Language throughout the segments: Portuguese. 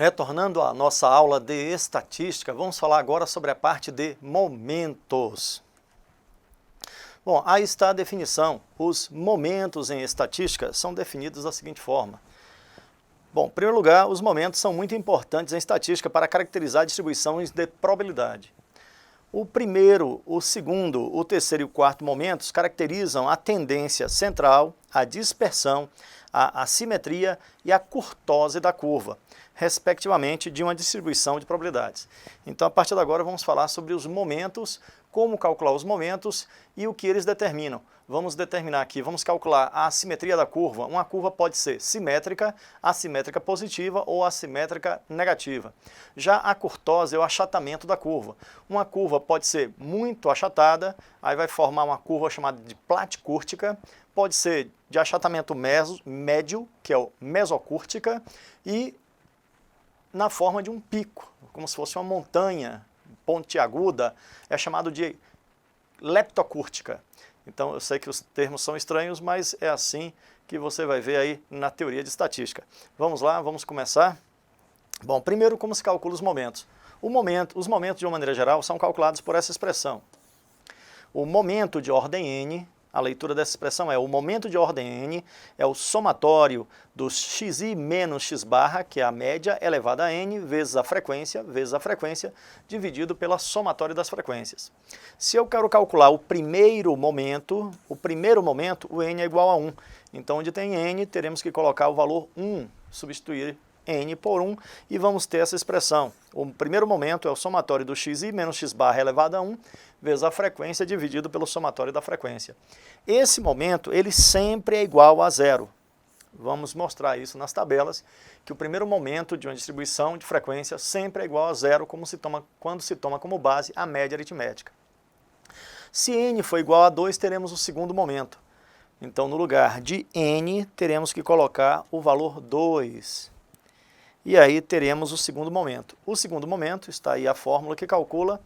Retornando à nossa aula de estatística, vamos falar agora sobre a parte de momentos. Bom, aí está a definição. Os momentos em estatística são definidos da seguinte forma. Bom, em primeiro lugar, os momentos são muito importantes em estatística para caracterizar distribuições de probabilidade. O primeiro, o segundo, o terceiro e o quarto momentos caracterizam a tendência central, a dispersão, a assimetria e a curtose da curva, respectivamente, de uma distribuição de probabilidades. Então, a partir de agora, vamos falar sobre os momentos, como calcular os momentos e o que eles determinam. Vamos determinar aqui, vamos calcular a assimetria da curva. Uma curva pode ser simétrica, assimétrica positiva ou assimétrica negativa. Já a curtose é o achatamento da curva. Uma curva pode ser muito achatada, aí vai formar uma curva chamada de platicúrtica, pode ser de achatamento médio, que é o mesocúrtica, e na forma de um pico, como se fosse uma montanha pontiaguda, é chamado de leptocúrtica. Então, eu sei que os termos são estranhos, mas é assim que você vai ver aí na teoria de estatística. Vamos lá, vamos começar? Bom, primeiro, como se calcula os momentos? Os momentos, de uma maneira geral, são calculados por essa expressão. O momento de ordem n, a leitura dessa expressão é o momento de ordem n, é o somatório dos xi menos x barra, que é a média elevada a n, vezes a frequência, dividido pela somatória das frequências. Se eu quero calcular o primeiro momento, o n é igual a 1. Então, onde tem n, teremos que colocar o valor 1, substituir n por 1, e vamos ter essa expressão. O primeiro momento é o somatório do xi menos x barra elevado a 1, vezes a frequência dividido pelo somatório da frequência. Esse momento, ele sempre é igual a zero. Vamos mostrar isso nas tabelas, que o primeiro momento de uma distribuição de frequência sempre é igual a zero, quando se toma como base a média aritmética. Se n for igual a 2, teremos o segundo momento. Então, no lugar de n, teremos que colocar o valor 2. E aí teremos o segundo momento. O segundo momento, está aí a fórmula que calcula.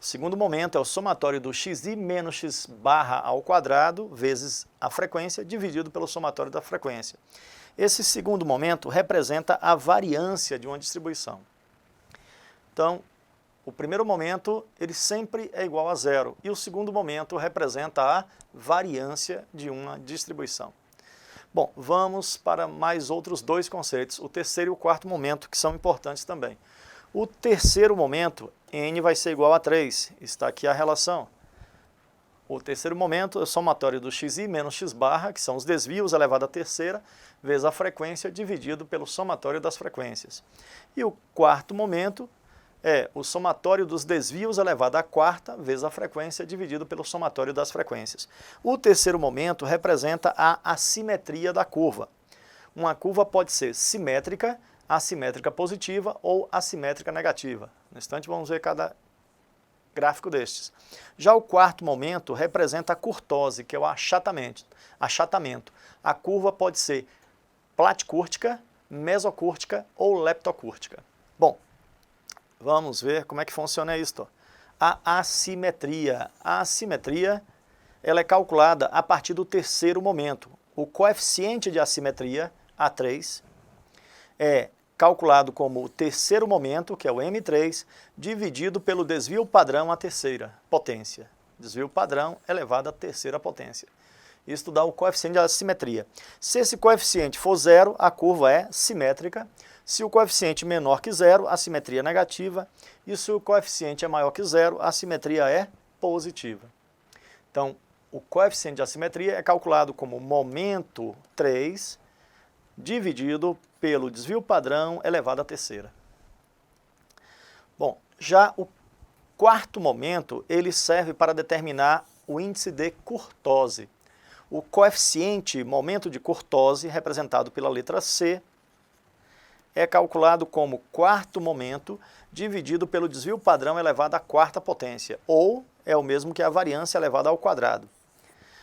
O segundo momento é o somatório do xi menos x barra ao quadrado, vezes a frequência, dividido pelo somatório da frequência. Esse segundo momento representa a variância de uma distribuição. Então, o primeiro momento, ele sempre é igual a zero, e o segundo momento representa a variância de uma distribuição. Bom, vamos para mais outros dois conceitos, o terceiro e o quarto momento, que são importantes também. O terceiro momento, n vai ser igual a 3, está aqui a relação. O terceiro momento é o somatório do xi menos x barra, que são os desvios elevado à terceira, vezes a frequência dividido pelo somatório das frequências. E o quarto momento é o somatório dos desvios elevado à quarta, vezes a frequência dividido pelo somatório das frequências. O terceiro momento representa a assimetria da curva. Uma curva pode ser simétrica, assimétrica positiva ou assimétrica negativa. No instante vamos ver cada gráfico destes. Já o quarto momento representa a curtose, que é o achatamento. A curva pode ser platicúrtica, mesocúrtica ou leptocúrtica. Bom, vamos ver como é que funciona isso. A assimetria. A assimetria, ela é calculada a partir do terceiro momento. O coeficiente de assimetria, A3, é calculado como o terceiro momento, que é o M3, dividido pelo desvio padrão à terceira potência. Desvio padrão elevado à terceira potência. Isso dá o coeficiente de assimetria. Se esse coeficiente for zero, a curva é simétrica. Se o coeficiente menor que zero, a simetria é negativa. E se o coeficiente é maior que zero, a simetria é positiva. Então, o coeficiente de assimetria é calculado como momento 3 dividido pelo desvio padrão elevado à terceira. Bom, já o quarto momento, ele serve para determinar o índice de curtose. O coeficiente momento de curtose, representado pela letra C, é calculado como quarto momento dividido pelo desvio padrão elevado à quarta potência, ou é o mesmo que a variância elevada ao quadrado.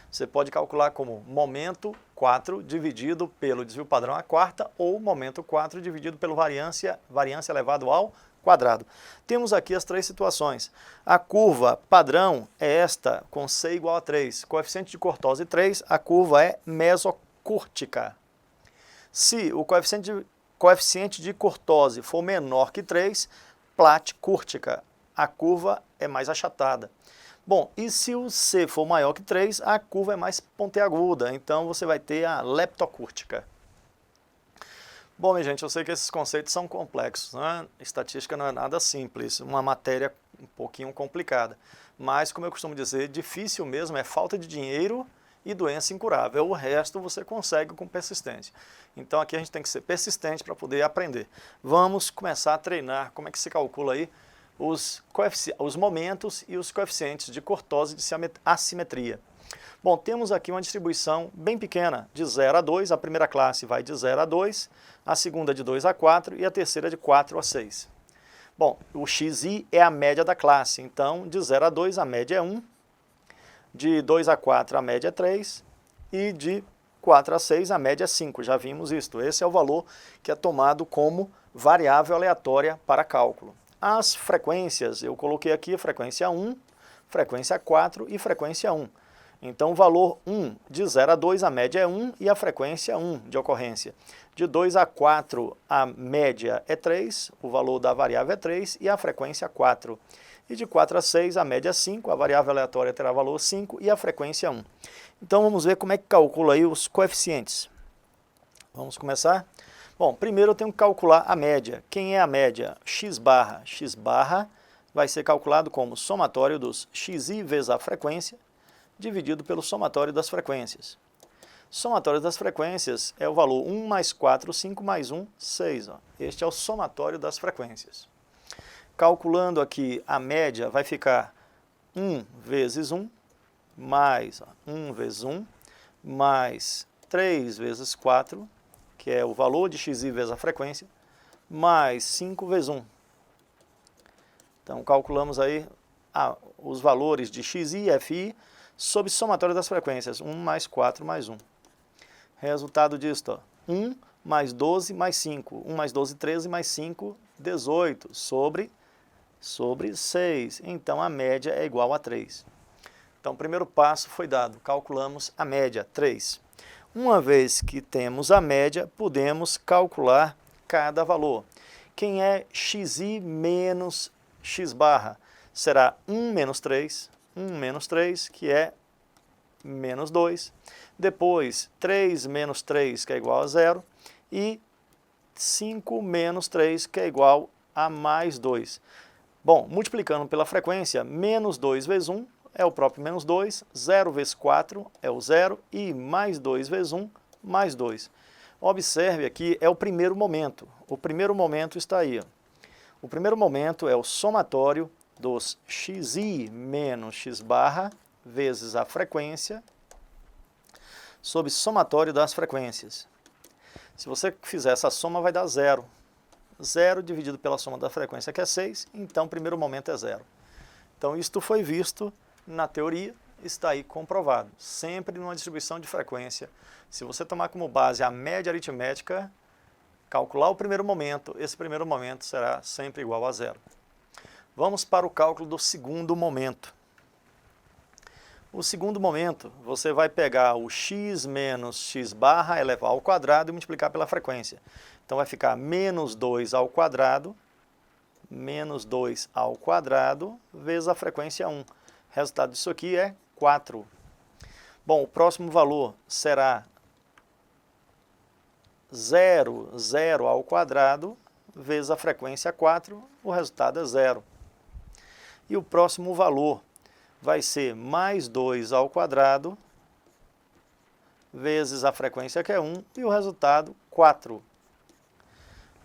Você pode calcular como momento 4 dividido pelo desvio padrão à quarta ou momento 4 dividido pelo variância elevado ao quadrado. Temos aqui as três situações. A curva padrão é esta, com C igual a 3. Coeficiente de curtose 3, a curva é mesocúrtica. Se o coeficiente de coeficiente de cortose for menor que 3, platicúrtica, a curva é mais achatada. Bom, e se o C for maior que 3, a curva é mais pontiaguda, então você vai ter a leptocúrtica. Bom, minha gente, eu sei que esses conceitos são complexos, né? Estatística não é nada simples, uma matéria um pouquinho complicada. Mas, como eu costumo dizer, difícil mesmo é falta de dinheiro e doença incurável. O resto você consegue com persistência. Então aqui a gente tem que ser persistente para poder aprender. Vamos começar a treinar como é que se calcula aí os momentos e os coeficientes de cortose e de assimetria. Bom, temos aqui uma distribuição bem pequena, de 0 a 2, a primeira classe vai de 0 a 2, a segunda de 2 a 4 e a terceira de 4 a 6. Bom, o xi é a média da classe, então de 0 a 2 a média é 1, de 2 a 4 a média é 3 e de 4 a 6 a média é 5, já vimos isso. Esse é o valor que é tomado como variável aleatória para cálculo. As frequências, eu coloquei aqui a frequência 1, frequência 4 e frequência 1. Então o valor 1, de 0 a 2 a média é 1 e a frequência 1 de ocorrência. De 2 a 4 a média é 3, o valor da variável é 3 e a frequência 4. E de 4 a 6 a média é 5, a variável aleatória terá valor 5 e a frequência 1. Então vamos ver como é que calcula aí os coeficientes. Vamos começar? Bom, primeiro eu tenho que calcular a média. Quem é a média? X barra. X barra vai ser calculado como somatório dos xi vezes a frequência, dividido pelo somatório das frequências. Somatório das frequências é o valor 1 mais 4, 5 mais 1, 6. Ó. Este é o somatório das frequências. Calculando aqui a média, vai ficar 1 vezes 1, mais 1 vezes 1, mais 3 vezes 4, que é o valor de xi vezes a frequência, mais 5 vezes 1. Então, calculamos aí os valores de xi e fi sob somatório das frequências, 1 mais 4 mais 1. Resultado disso, ó, 1 mais 12 mais 5, 1 mais 12, 13 mais 5, 18, sobre 6. Então, a média é igual a 3. Então, o primeiro passo foi dado, calculamos a média, 3. Uma vez que temos a média, podemos calcular cada valor. Quem é xi menos x barra? Será 1 menos 3, 1 menos 3, que é menos 2. Depois, 3 menos 3, que é igual a 0. E 5 menos 3, que é igual a mais 2. Bom, multiplicando pela frequência, menos 2 vezes 1 é o próprio menos 2, 0 vezes 4 é o 0 e mais 2 vezes 1, mais 2. Observe aqui, é o primeiro momento. O primeiro momento está aí. Ó. O primeiro momento é o somatório dos xi menos x barra vezes a frequência sob somatório das frequências. Se você fizer essa soma, vai dar 0. 0 dividido pela soma da frequência, que é 6, então o primeiro momento é 0. Então, isto foi visto na teoria, está aí comprovado. Sempre numa distribuição de frequência. Se você tomar como base a média aritmética, calcular o primeiro momento, esse primeiro momento será sempre igual a 0. Vamos para o cálculo do segundo momento. O segundo momento, você vai pegar o x menos x barra, elevar ao quadrado e multiplicar pela frequência. Então vai ficar menos 2 ao quadrado, vezes a frequência 1. O resultado disso aqui é 4. Bom, o próximo valor será 0 ao quadrado, vezes a frequência 4, o resultado é 0. E o próximo valor vai ser mais 2 ao quadrado, vezes a frequência que é 1, e o resultado 4.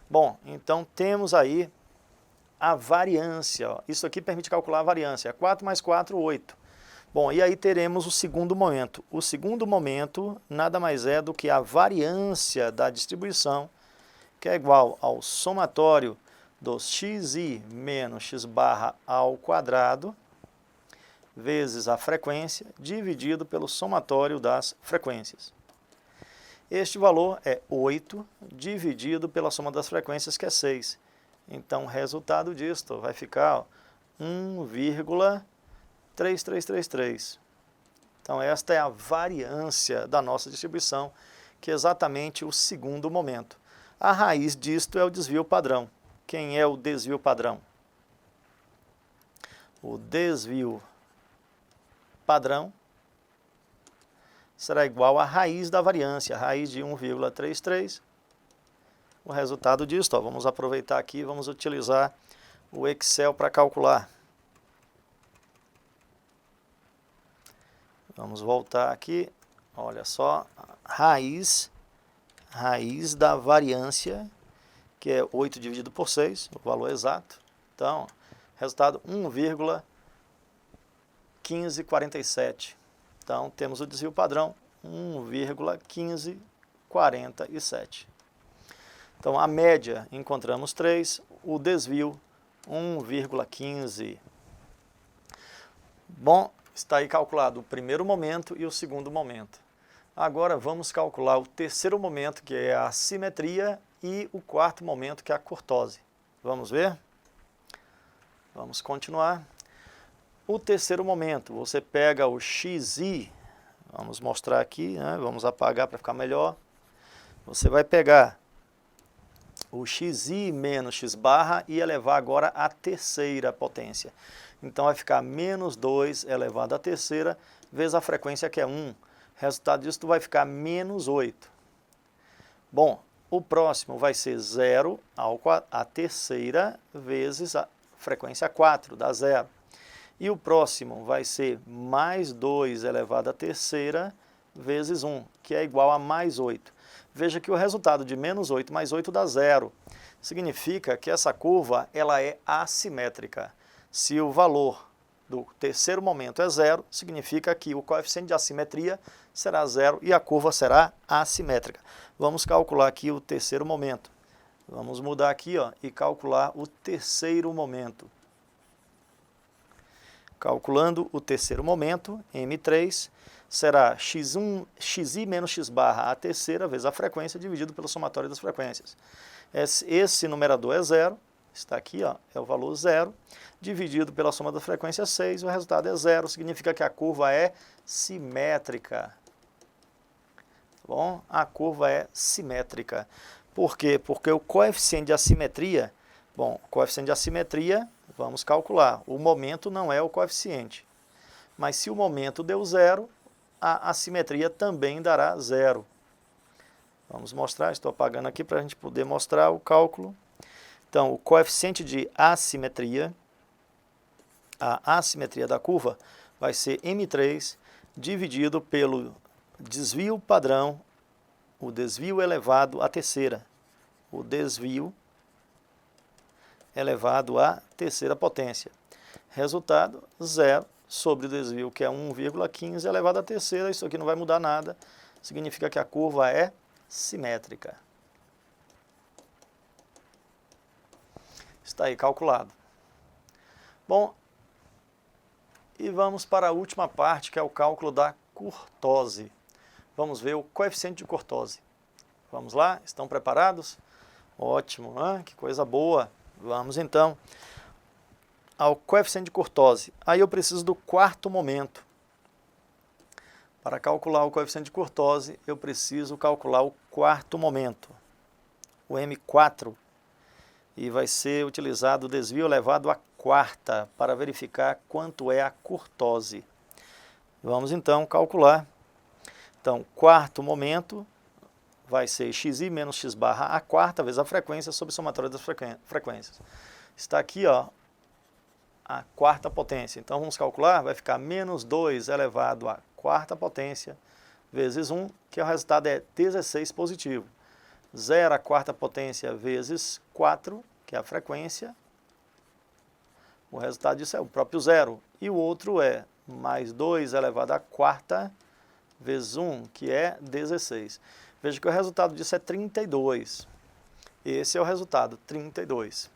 Bom, então temos aí a variância. Ó. Isso aqui permite calcular a variância. 4 mais 4, 8. Bom, e aí teremos o segundo momento. O segundo momento nada mais é do que a variância da distribuição, que é igual ao somatório dos xi menos x barra ao quadrado, vezes a frequência, dividido pelo somatório das frequências. Este valor é 8, dividido pela soma das frequências, que é 6. Então, o resultado disto vai ficar 1,3333. Então, esta é a variância da nossa distribuição, que é exatamente o segundo momento. A raiz disto é o desvio padrão. Quem é o desvio padrão? O desvio padrão será igual à raiz da variância, a raiz de 1,33. O resultado disso, ó, vamos aproveitar aqui, vamos utilizar o Excel para calcular. Vamos voltar aqui, olha só, raiz da variância, que é 8 dividido por 6, o valor exato. Então, resultado 1,1547. Então, temos o desvio padrão 1,1547. Então, a média encontramos 3, o desvio 1,15. Bom, está aí calculado o primeiro momento e o segundo momento. Agora vamos calcular o terceiro momento, que é a assimetria, e o quarto momento, que é a curtose. Vamos ver? Vamos continuar. O terceiro momento, você pega o xi, vamos mostrar aqui, né? Vamos apagar para ficar melhor. Você vai pegar o xi menos x barra e elevar agora a terceira potência. Então vai ficar menos 2 elevado à terceira, vezes a frequência, que é 1. Resultado disso vai ficar menos 8. Bom, o próximo vai ser 0 à terceira vezes a frequência 4, dá 0. E o próximo vai ser mais 2 elevado à terceira vezes 1, que é igual a mais 8. Veja que o resultado de menos 8 mais 8 dá 0. Significa que essa curva ela é assimétrica. Se o valor do terceiro momento é 0, significa que o coeficiente de assimetria será 0 e a curva será assimétrica. Vamos calcular aqui o terceiro momento. Vamos mudar aqui, ó, e calcular o terceiro momento. Calculando o terceiro momento, M3, será xi menos x barra a terceira vezes a frequência dividido pelo somatório das frequências. Esse numerador é 0, está aqui, ó, é o valor 0, dividido pela soma da frequência 6, o resultado é 0, significa que a curva é simétrica. Bom, a curva é simétrica. Por quê? Porque o coeficiente de assimetria, bom, o coeficiente de assimetria, vamos calcular, o momento não é o coeficiente. Mas se o momento deu 0, a assimetria também dará 0. Vamos mostrar, estou apagando aqui para a gente poder mostrar o cálculo. Então, o coeficiente de assimetria, a assimetria da curva, vai ser M3 dividido pelo desvio padrão, o desvio elevado à terceira. O desvio elevado à terceira potência. Resultado, 0 sobre o desvio, que é 1,15 elevado à terceira. Isso aqui não vai mudar nada. Significa que a curva é simétrica. Está aí calculado. Bom, e vamos para a última parte, que é o cálculo da curtose. Vamos ver o coeficiente de curtose. Vamos lá? Estão preparados? Ótimo, né? Que coisa boa. Vamos então ao coeficiente de curtose. Aí eu preciso do quarto momento. Para calcular o coeficiente de curtose, eu preciso calcular o quarto momento, o M4. E vai ser utilizado o desvio elevado à quarta para verificar quanto é a curtose. Vamos então calcular. Então, quarto momento vai ser xi menos x barra a quarta vezes a frequência sobre o somatório das frequências. Está aqui, ó, a quarta potência. Então, vamos calcular, vai ficar menos 2 elevado à quarta potência vezes 1, que o resultado é 16 positivo. 0 à quarta potência vezes 4, que é a frequência. O resultado disso é o próprio 0. E o outro é mais 2 elevado à quarta vezes 1, que é 16. Veja que o resultado disso é 32. Esse é o resultado, 32.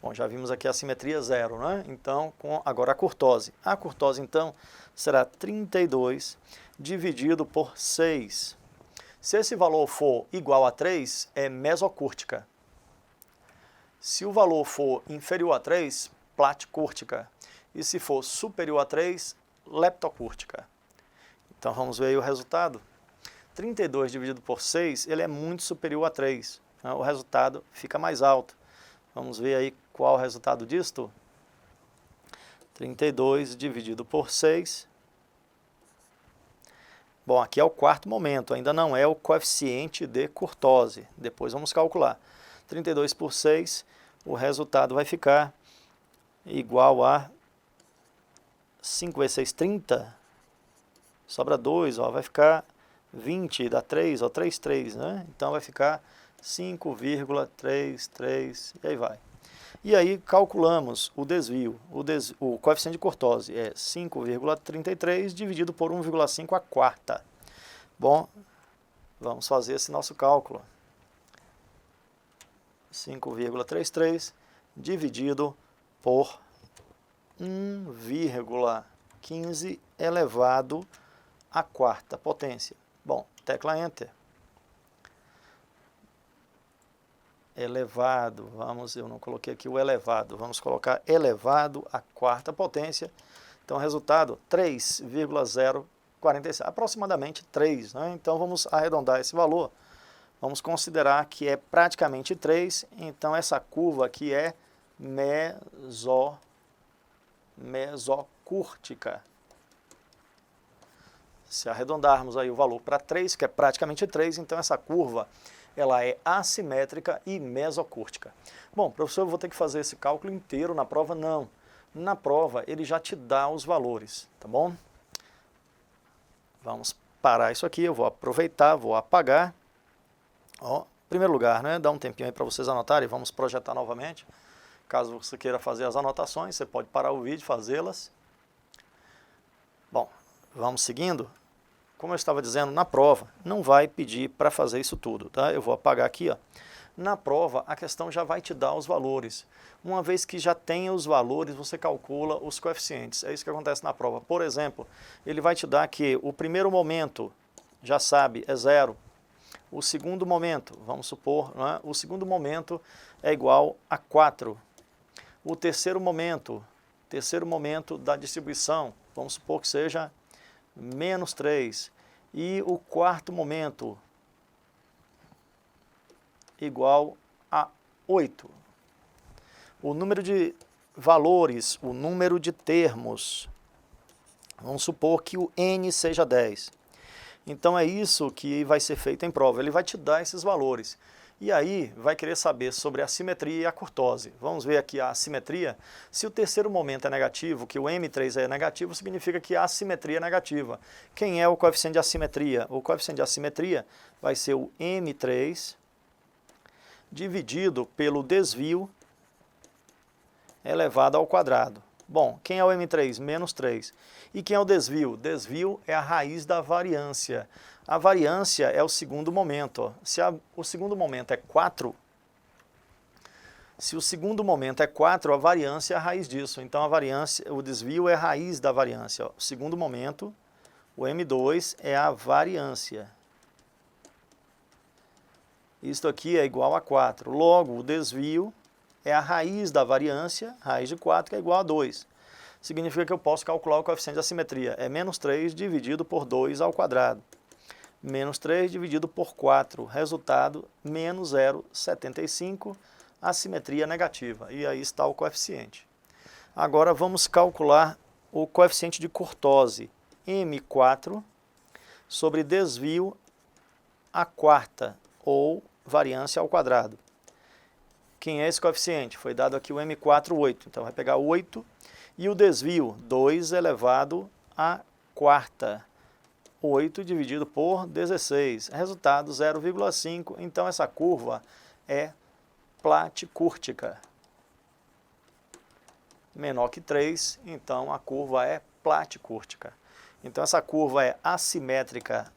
Bom, já vimos aqui a simetria 0, né? Então, agora a curtose. A curtose, então, será 32 dividido por 6. Se esse valor for igual a 3, é mesocúrtica. Se o valor for inferior a 3, platicúrtica. E se for superior a 3, leptocúrtica. Então, vamos ver aí o resultado. 32 dividido por 6, ele é muito superior a 3. Né? O resultado fica mais alto. Vamos ver aí qual o resultado disto. 32 dividido por 6. Bom, aqui é o quarto momento, ainda não é o coeficiente de Kurtosi. Depois vamos calcular. 32 por 6, o resultado vai ficar igual a 5 vezes 6, 30. Sobra 2, ó, vai ficar 20, dá 3, ó, 3, 3, né? Então vai ficar 5,33, e aí vai. E aí calculamos o desvio. O coeficiente de Kurtosi é 5,33 dividido por 1,5 a quarta. Bom, vamos fazer esse nosso cálculo. 5,33 dividido por 1,15 elevado à quarta potência. Bom, tecla Enter. Elevado, eu não coloquei aqui o elevado, vamos colocar elevado à quarta potência. Então, resultado 3,047, aproximadamente 3, né? Então, vamos arredondar esse valor. Vamos considerar que é praticamente 3, então essa curva aqui é mesocúrtica. Se arredondarmos aí o valor para 3, que é praticamente 3, então essa curva ela é assimétrica e mesocúrtica. Bom, professor, eu vou ter que fazer esse cálculo inteiro na prova? Não. Na prova, ele já te dá os valores, tá bom? Vamos parar isso aqui, eu vou aproveitar, vou apagar. Ó, em primeiro lugar, né, dá um tempinho aí para vocês anotarem, vamos projetar novamente. Caso você queira fazer as anotações, você pode parar o vídeo e fazê-las. Bom, vamos seguindo. Como eu estava dizendo, na prova não vai pedir para fazer isso tudo, tá? Eu vou apagar aqui, ó. Na prova, a questão já vai te dar os valores. Uma vez que já tem os valores, você calcula os coeficientes. É isso que acontece na prova. Por exemplo, ele vai te dar que o primeiro momento, já sabe, é 0. O segundo momento, vamos supor, né, o segundo momento é igual a 4. O terceiro momento da distribuição, vamos supor que seja menos 3. E o quarto momento igual a 8. O número de valores, o número de termos, vamos supor que o n seja 10. Então é isso que vai ser feito em prova, ele vai te dar esses valores. E aí vai querer saber sobre a simetria e a kurtose. Vamos ver aqui a assimetria. Se o terceiro momento é negativo, que o M3 é negativo, significa que a assimetria é negativa. Quem é o coeficiente de assimetria? O coeficiente de assimetria vai ser o M3 dividido pelo desvio elevado ao quadrado. Bom, quem é o M3? Menos 3. E quem é o desvio? Desvio é a raiz da variância. A variância é o segundo momento. Ó. Se o segundo momento é 4, se o segundo momento é 4, a variância é a raiz disso. Então, a variância, o desvio é a raiz da variância. Ó. O segundo momento, o M2, é a variância. Isto aqui é igual a 4. Logo, o desvio é a raiz da variância, raiz de 4, que é igual a 2. Significa que eu posso calcular o coeficiente de assimetria. É menos 3 dividido por 2 ao quadrado. Menos 3 dividido por 4. Resultado, menos 0,75. Assimetria negativa. E aí está o coeficiente. Agora vamos calcular o coeficiente de Kurtose. M4 sobre desvio à quarta, ou variância ao quadrado. Quem é esse coeficiente? Foi dado aqui o M4, 8. Então vai pegar 8. E o desvio, 2 elevado à quarta. 8 dividido por 16. Resultado, 0,5. Então essa curva é platicúrtica. Menor que 3, então a curva é platicúrtica. Então essa curva é assimétrica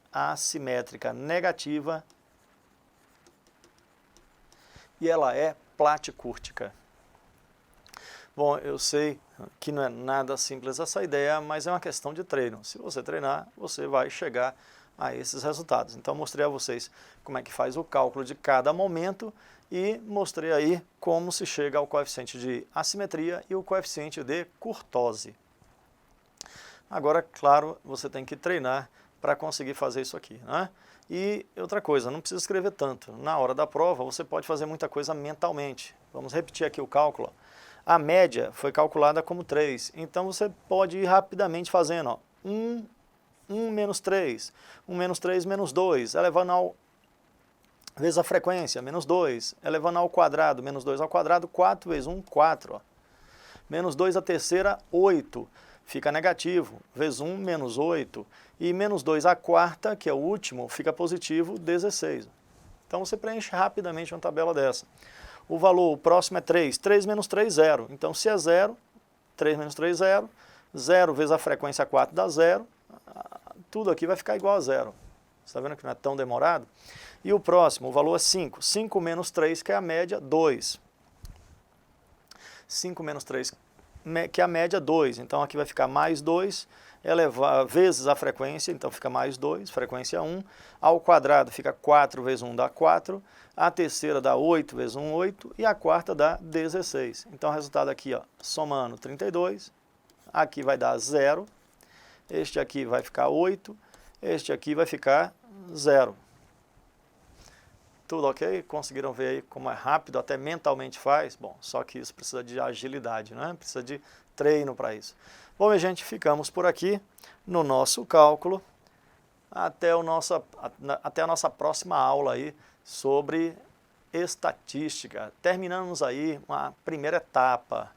negativa, e ela é platicúrtica. Bom, eu sei que não é nada simples essa ideia, mas é uma questão de treino. Se você treinar, você vai chegar a esses resultados. Então, mostrei a vocês como é que faz o cálculo de cada momento e mostrei aí como se chega ao coeficiente de assimetria e o coeficiente de kurtose. Agora, claro, você tem que treinar para conseguir fazer isso aqui, né? E outra coisa, não precisa escrever tanto. Na hora da prova, você pode fazer muita coisa mentalmente. Vamos repetir aqui o cálculo. A média foi calculada como 3, então você pode ir rapidamente fazendo, ó, 1 menos 3, 1 menos 3 menos 2, elevando ao vezes a frequência, menos 2, elevando ao quadrado, menos 2 ao quadrado, 4 vezes 1, 4. Ó. Menos 2 à terceira, 8, fica negativo, vezes 1, menos 8. E menos 2 à quarta, que é o último, fica positivo, 16. Então você preenche rapidamente uma tabela dessa. O valor, o próximo é 3, 3 menos 3, 0. Então se é 0, 3 menos 3, 0. 0 vezes a frequência 4 dá 0. Tudo aqui vai ficar igual a 0. Você está vendo que não é tão demorado? E o próximo, o valor é 5. 5 menos 3, que é a média, 2. 5 menos 3, que é a média, 2. Então aqui vai ficar mais 2, vezes a frequência, então fica mais 2, frequência 1. Ao quadrado fica 4 vezes 1 dá 4. A terceira dá 8 vezes 1, 8. E a quarta dá 16. Então o resultado aqui, ó, somando 32, aqui vai dar 0. Este aqui vai ficar 8. Este aqui vai ficar 0. Tudo ok? Conseguiram ver aí como é rápido, até mentalmente faz? Bom, só que isso precisa de agilidade, né? Precisa de treino para isso. Bom, minha gente, ficamos por aqui no nosso cálculo. Até a nossa próxima aula aí sobre estatística. Terminamos aí uma primeira etapa.